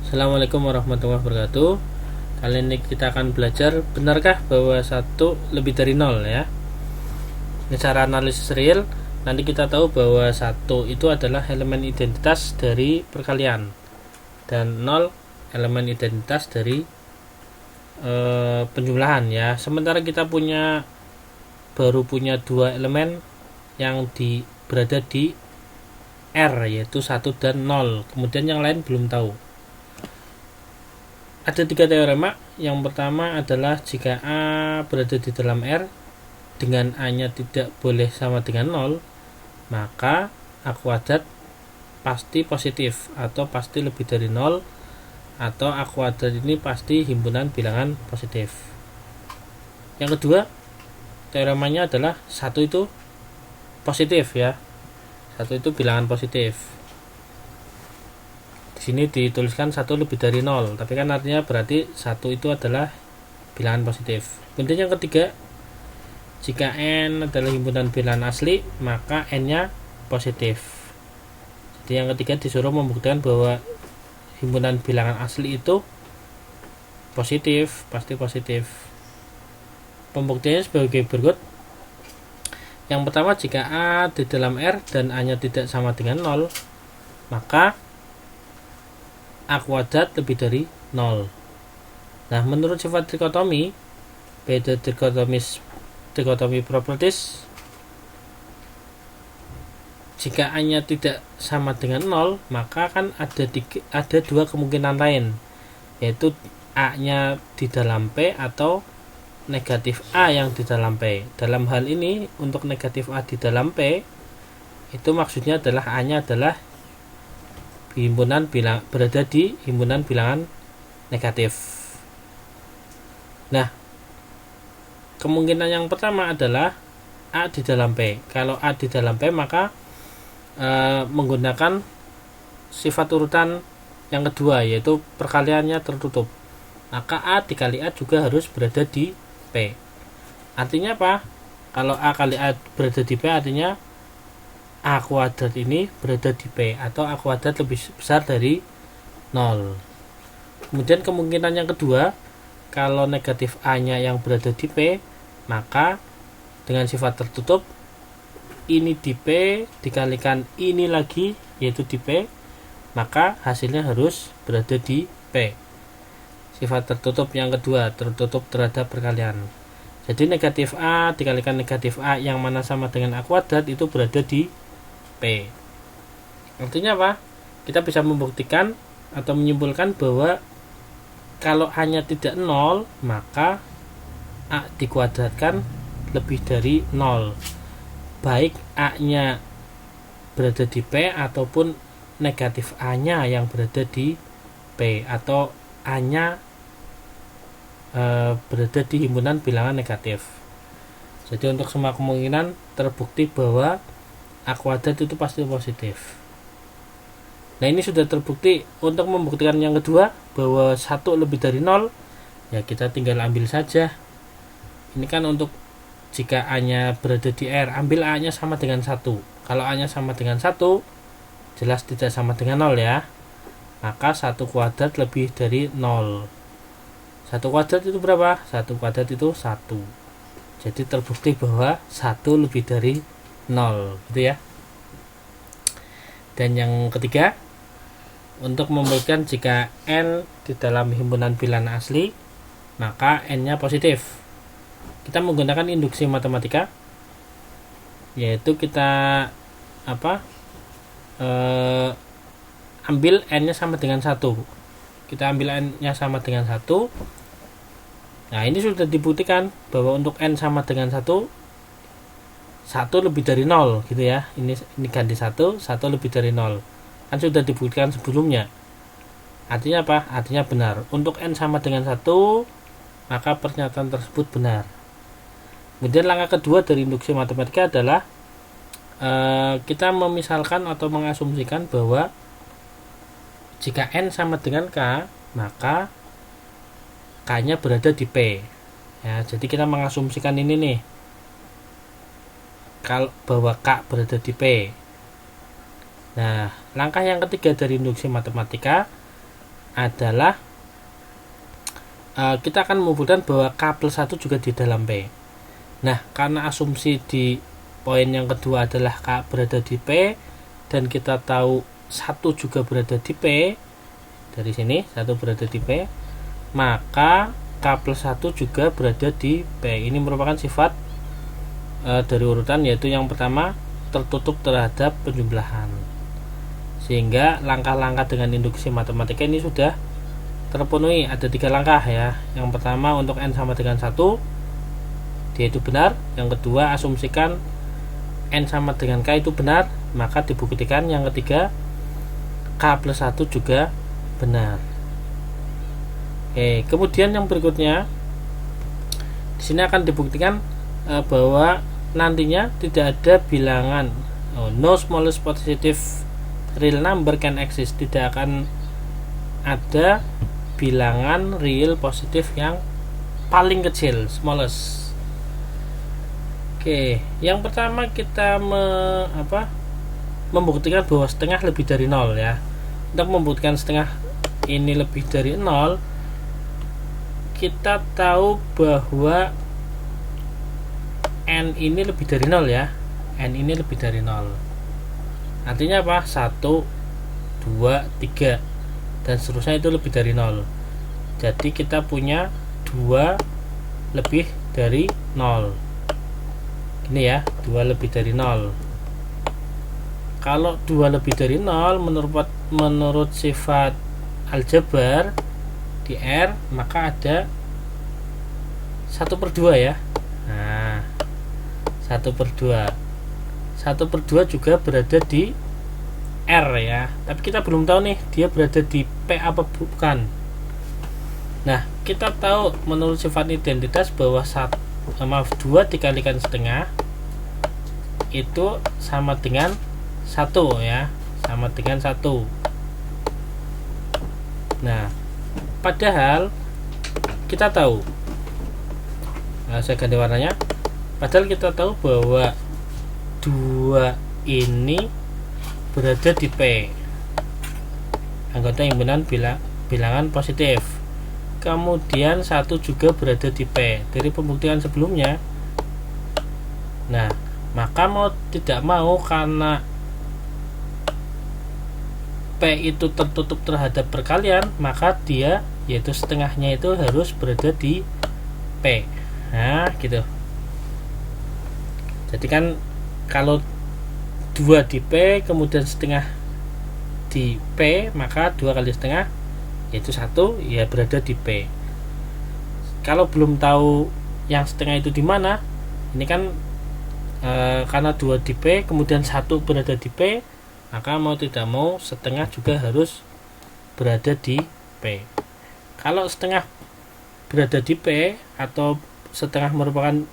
Assalamualaikum warahmatullahi wabarakatuh. Kali ini kita akan belajar benarkah bahwa 1 lebih dari 0 ya. Ini cara analisis real. Nanti kita tahu bahwa 1 itu adalah elemen identitas dari perkalian dan 0 elemen identitas dari penjumlahan ya. Sementara kita baru punya 2 elemen yang berada di R, yaitu 1 dan 0. Kemudian yang lain belum tahu. Ada 3 teorema. Yang pertama adalah jika A berada di dalam R dengan A-nya tidak boleh sama dengan 0, maka A kuadrat pasti positif atau pasti lebih dari 0, atau A kuadrat ini pasti himpunan bilangan positif. Yang kedua, teoremanya adalah 1 itu positif ya. 1 itu bilangan positif. Sini dituliskan 1 lebih dari 0, tapi kan artinya berarti 1 itu adalah bilangan positif. Kemudian yang ketiga, jika n adalah himpunan bilangan asli, maka n-nya positif. Jadi yang ketiga disuruh membuktikan bahwa himpunan bilangan asli itu positif, pasti positif. Pembuktiannya sebagai berikut. Yang pertama, jika A di dalam R dan A-nya tidak sama dengan 0, maka A kuadrat lebih dari 0. Nah, menurut sifat dikotomi, beda dikotomi properties, jika A-nya tidak sama dengan 0, maka kan ada 2 kemungkinan lain, yaitu A-nya di dalam P atau negatif A yang di dalam P. Dalam hal ini, untuk negatif A di dalam P, itu maksudnya adalah A-nya adalah berada di himpunan bilangan negatif. Nah, kemungkinan yang pertama adalah A di dalam P. Kalau A di dalam P, maka menggunakan sifat urutan yang kedua, yaitu perkaliannya tertutup. Maka A dikali A juga harus berada di P. Artinya apa? Kalau A kali A berada di P, artinya A kuadrat ini berada di P, atau A kuadrat lebih besar dari 0. Kemudian kemungkinan yang kedua, kalau negatif A-nya yang berada di P, maka dengan sifat tertutup, ini di P dikalikan ini lagi, yaitu di P, maka hasilnya harus berada di P. Sifat tertutup yang kedua, tertutup terhadap perkalian. Jadi negatif A dikalikan negatif A yang mana sama dengan A kuadrat itu berada di P. Artinya apa? Kita bisa membuktikan atau menyimpulkan bahwa kalau A-nya tidak 0, maka A dikuadratkan lebih dari 0. Baik A-nya berada di P ataupun negatif A-nya yang berada di P, atau A-nya berada di himpunan bilangan negatif. Jadi untuk semua kemungkinan terbukti bahwa A kuadrat itu pasti positif. Nah, ini sudah terbukti. Untuk membuktikan yang kedua, bahwa 1 lebih dari 0, ya kita tinggal ambil saja. Ini kan untuk jika A-nya berada di R, ambil A-nya sama dengan 1. Kalau A-nya sama dengan 1, jelas tidak sama dengan 0 ya. Maka 1 kuadrat lebih dari 0. 1 kuadrat itu berapa? 1 kuadrat itu 1. Jadi terbukti bahwa 1 lebih dari 0, gitu ya. Dan yang ketiga, untuk membuktikan jika n di dalam himpunan bilangan asli, maka n-nya positif. Kita menggunakan induksi matematika, yaitu kita ambil n-nya sama dengan 1. Kita ambil n-nya sama dengan 1. Nah, ini sudah dibuktikan bahwa untuk n sama dengan 1 lebih dari 0, gitu ya. Ini ganti 1 lebih dari 0. Kan sudah dibuktikan sebelumnya. Artinya apa? Artinya benar. Untuk n sama dengan 1, maka pernyataan tersebut benar. Kemudian langkah kedua dari induksi matematika adalah kita memisalkan atau mengasumsikan bahwa jika n sama dengan K, maka K-nya berada di P. Ya, jadi kita mengasumsikan ini nih, kalau bahwa K berada di P. Nah, langkah yang ketiga dari induksi matematika, adalah kita akan membuktikan bahwa K plus 1 juga di dalam P. Nah, karena asumsi di poin yang kedua adalah K berada di P, dan kita tahu 1 juga berada di P, dari sini 1 berada di P, maka K plus 1 juga berada di P. Ini merupakan sifat dari urutan, yaitu yang pertama tertutup terhadap penjumlahan. Sehingga langkah-langkah dengan induksi matematika ini sudah terpenuhi. Ada 3 langkah ya. Yang pertama, untuk N sama dengan 1 dia itu benar. Yang kedua, asumsikan N sama dengan K itu benar, maka dibuktikan. Yang ketiga, K plus 1 juga benar. Oke, kemudian yang berikutnya di sini akan dibuktikan bahwa nantinya tidak ada bilangan no smallest positive real number can exist. Tidak akan ada bilangan real positif yang paling kecil, smallest. Oke, yang pertama kita membuktikan bahwa setengah lebih dari 0 ya. Untuk membuktikan setengah ini lebih dari 0, kita tahu bahwa N ini lebih dari 0 ya. N ini lebih dari 0. Artinya apa? 1, 2, 3 dan seterusnya itu lebih dari 0. Jadi kita punya 2 lebih dari 0. Ini ya, 2 lebih dari 0. Kalau 2 lebih dari 0 menurut sifat aljabar di R, maka ada 1/2 ya. Nah, 1/2. 1/2 juga berada di R ya, tapi kita belum tahu nih dia berada di P apa bukan. Nah, kita tahu menurut sifat identitas bahwa 2 dikalikan setengah itu sama dengan 1 ya, sama dengan 1. Nah, padahal kita tahu, saya ganti warnanya, padahal kita tahu bahwa 2 ini berada di P, anggota himpunan bilangan positif. Kemudian 1 juga berada di P dari pembuktian sebelumnya. Nah, maka mau tidak mau, karena P itu tertutup terhadap perkalian, maka dia, yaitu setengahnya itu harus berada di P. Nah, gitu. Jadi kan kalau 2 di P kemudian setengah di P, maka 2 kali setengah yaitu 1 ya berada di P. Kalau belum tahu yang setengah itu di mana, ini kan karena 2 di P kemudian 1 berada di P, maka mau tidak mau setengah juga harus berada di P. Kalau setengah berada di P atau setengah merupakan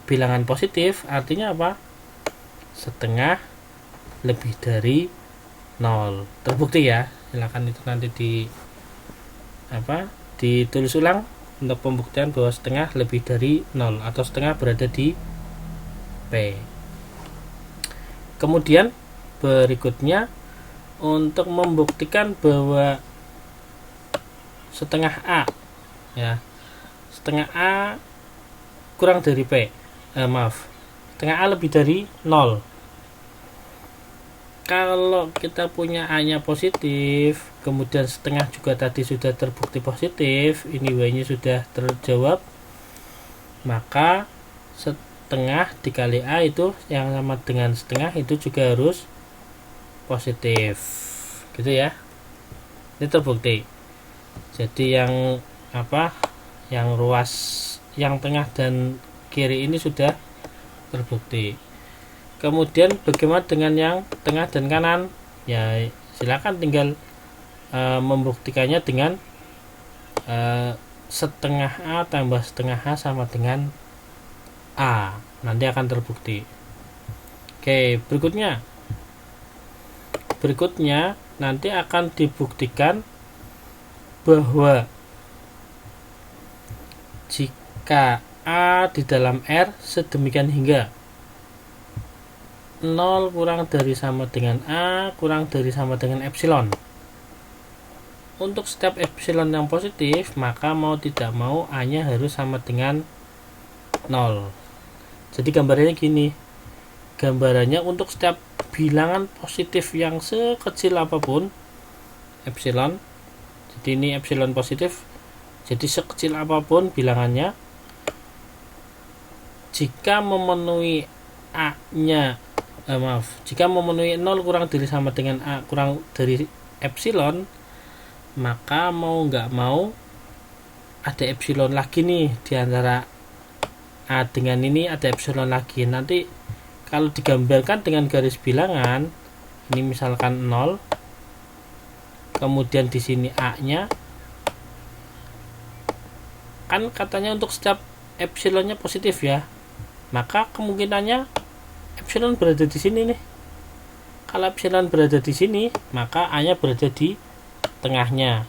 bilangan positif, artinya apa? Setengah lebih dari 0. Terbukti ya. Silakan itu nanti ditulis ulang untuk pembuktian bahwa setengah lebih dari 0 atau setengah berada di P. Kemudian berikutnya, untuk membuktikan bahwa setengah A ya, setengah A kurang dari P, setengah A lebih dari 0. Kalau kita punya A-nya positif, kemudian setengah juga tadi sudah terbukti positif, ini Y-nya sudah terjawab, maka setengah dikali A itu yang sama dengan setengah itu juga harus positif, gitu ya. Ini terbukti. Jadi yang ruas yang tengah dan kiri ini sudah terbukti. Kemudian bagaimana dengan yang tengah dan kanan? Ya, silakan tinggal membuktikannya dengan setengah A tambah setengah A sama dengan A. Nanti akan terbukti. Oke, berikutnya nanti akan dibuktikan bahwa jika A di dalam R sedemikian hingga 0 kurang dari sama dengan A kurang dari sama dengan epsilon, untuk setiap epsilon yang positif, maka mau tidak mau A nya harus sama dengan 0. Jadi gambarannya gini, gambarannya untuk setiap bilangan positif yang sekecil apapun epsilon, jadi ini epsilon positif, jadi sekecil apapun bilangannya, jika memenuhi A nya jika memenuhi 0 kurang dari sama dengan A kurang dari epsilon, maka mau nggak mau ada epsilon lagi nih di antara A dengan ini, ada epsilon lagi. Nanti kalau digambarkan dengan garis bilangan, ini misalkan 0, kemudian di sini A-nya, kan katanya untuk setiap epsilonnya positif ya, maka kemungkinannya epsilon berada di sini nih. Kalau epsilon berada di sini, maka A-nya berada di tengahnya.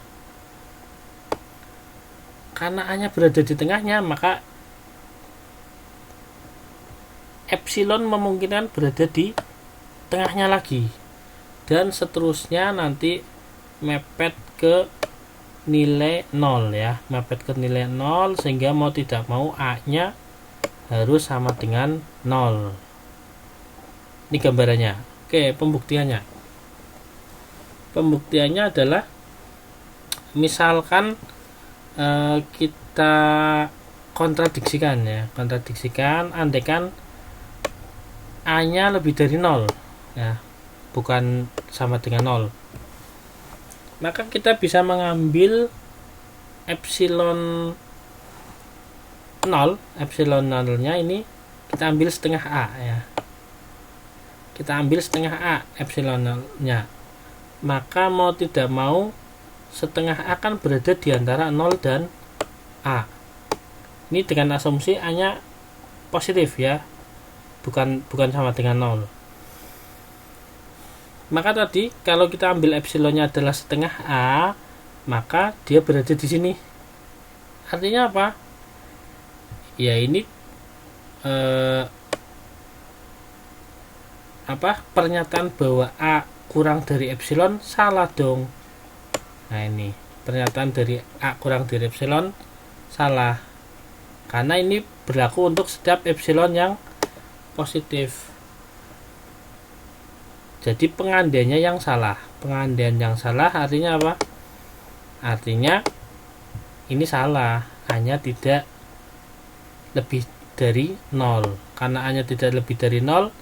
Karena A-nya berada di tengahnya, maka epsilon memungkinkan berada di tengahnya lagi, dan seterusnya nanti mepet ke nilai 0 ya, mepet ke nilai 0, sehingga mau tidak mau A-nya harus sama dengan 0. Ini gambarannya. Oke, pembuktiannya adalah misalkan kita kontradiksikan ya, andaikan A nya lebih dari 0 ya, bukan sama dengan 0, maka kita bisa mengambil epsilon 0 nya ini, kita ambil setengah A ya, kita ambil setengah A epsilon 0 nya, maka mau tidak mau setengah A kan berada di antara 0 dan A. Ini dengan asumsi A nya positif ya, bukan sama dengan 0. Maka tadi kalau kita ambil epsilonnya adalah setengah A, maka dia berada di sini. Artinya apa? Ya ini pernyataan bahwa A kurang dari epsilon salah dong. Nah, ini pernyataan dari A kurang dari epsilon salah, karena ini berlaku untuk setiap epsilon yang positif. Jadi pengandaiannya yang salah. Pengandaian yang salah artinya apa? Artinya ini salah, A-nya tidak lebih dari 0. Karena A-nya tidak lebih dari 0,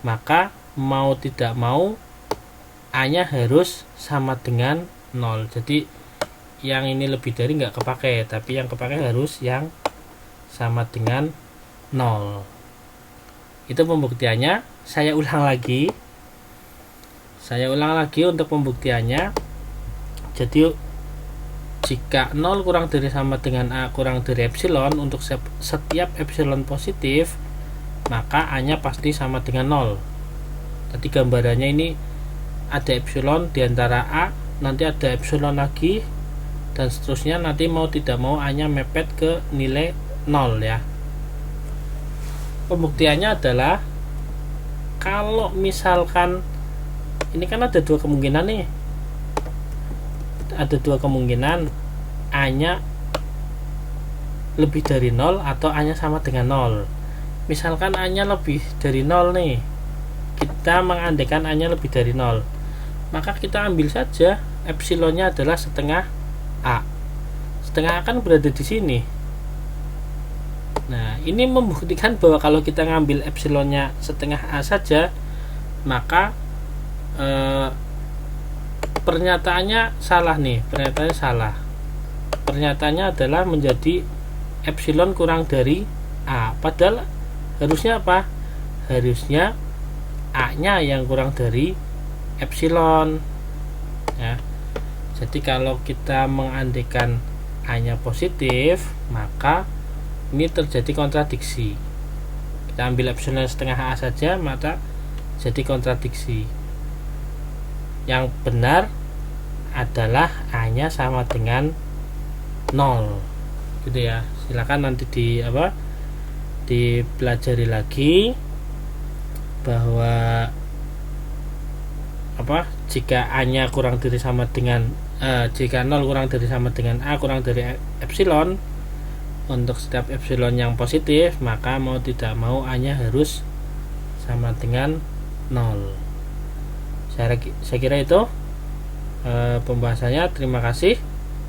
maka mau tidak mau A-nya harus sama dengan 0. Jadi yang ini lebih dari nggak kepakai, tapi yang kepakai harus yang sama dengan 0. Itu pembuktiannya. Saya ulang lagi untuk pembuktiannya. Jadi jika 0 kurang dari sama dengan A kurang dari epsilon, untuk setiap epsilon positif, maka A nya pasti sama dengan 0. Tadi gambarannya ini ada epsilon di antara A, nanti ada epsilon lagi, dan seterusnya, nanti mau tidak mau A nya mepet ke nilai 0 ya. Pembuktiannya adalah kalau misalkan ini kan ada dua kemungkinan nih, A nya lebih dari 0 atau A nya sama dengan 0. Misalkan A nya lebih dari 0 nih, kita mengandaikan A nya lebih dari 0, maka kita ambil saja epsilonnya adalah setengah A. Setengah A kan berada di sini. Nah, ini membuktikan bahwa kalau kita ngambil epsilonnya setengah A saja, maka pernyataannya salah nih. Pernyataannya adalah menjadi epsilon kurang dari A. Padahal harusnya apa? Harusnya A nya yang kurang dari epsilon ya. Jadi kalau kita mengandaikan A nya positif, maka ini terjadi kontradiksi. Kita ambil epsilon setengah A saja, maka jadi kontradiksi. Yang benar adalah A nya sama dengan 0 gitu ya. Silakan nanti dipelajari lagi bahwa jika A nya kurang dari sama dengan jika 0 kurang dari sama dengan A kurang dari epsilon, untuk setiap epsilon yang positif, maka mau tidak mau A nya harus sama dengan 0. Saya kira itu pembahasannya. Terima kasih.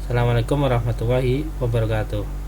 Assalamualaikum warahmatullahi wabarakatuh.